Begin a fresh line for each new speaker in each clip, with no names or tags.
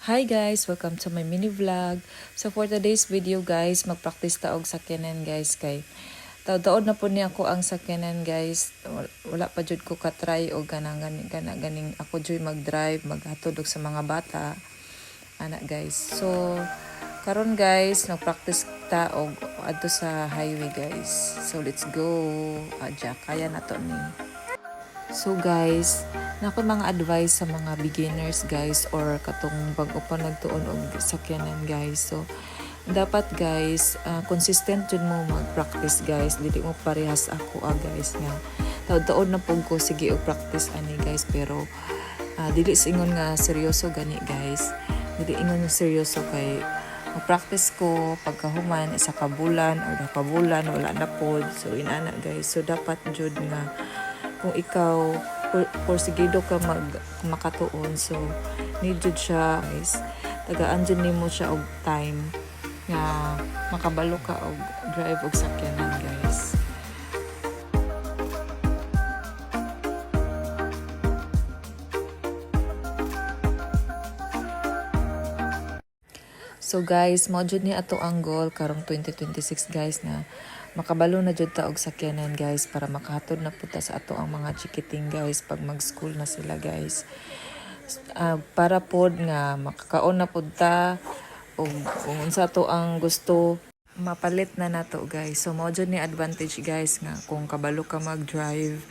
Hi guys! Welcome to my mini vlog. So for today's video guys, mag-practice taog sakyanan guys kay taod-taod na po niya ako ang sakyanan guys. Wala pa jud ko ka-try o ganing ako jud mag-drive, maghatod og sa mga bata. Ana guys. So karon guys, nag-practice ta og adto sa highway guys. So let's go. Adya kaya na to ni. So guys, nako mga advice sa mga beginners guys or katong bag-o pa nagtuon og sakyanan guys. So dapat guys, consistent jud mo mag-practice guys. Dili mo parehas ako guys nga. Taod-taod na pug ko sige og practice ani guys pero dili singon nga seryoso gani guys. Dili ingon nga seryoso kay mag-practice ko pagkahuman isa ka bulan o da ka bulan wala na pod. So inana guys. So dapat jud nga kung ikaw porsigido ka makatuon so need jud siya guys tagaan jud nimo siya og time nga makabalo ka og drive og sakyanan guys. So guys, mo jud ni ato ang goal karong 2026 guys na makabalo na jud ta og sakyanan guys para makahatod na puta sa ato ang mga chikiting guys pag mag-school na sila guys. Para pod nga makakaon na pod ta og kung unsa to ang gusto mapalit na nato guys. So mo jud ni advantage guys nga kung kabalo ka mag-drive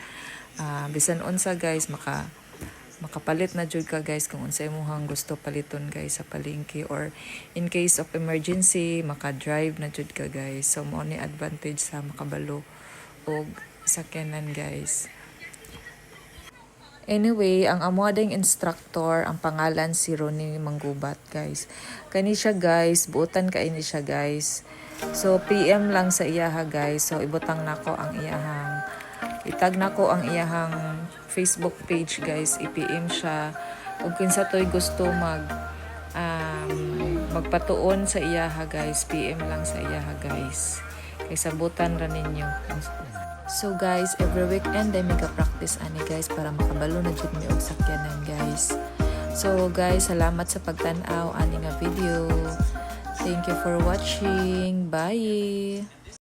bisan unsa guys makapalit na jud ka guys kung unsa imong gusto paliton guys sa palengke or in case of emergency maka-drive na jud ka guys. So mo ni advantage sa makabalo og sakyanan guys. Anyway, ang amo ding instructor ang pangalan si Ronnie Manggubat guys. Kani siya guys, buotan kaini siya guys. So PM lang sa iyaha guys. So ibutang nako ang iyahang itag nako ang iyahang Facebook page guys, i-PM siya kung kinsa toy gusto magpatuon sa iyaha guys, PM lang sa iyaha guys kay sabutan ra ninyo. So guys, every weekend ay mega-practice ani guys para makabalo na jud mi og sakyanan guys. So guys, salamat sa pagtan-aw ani nga video. Thank you for watching. Bye.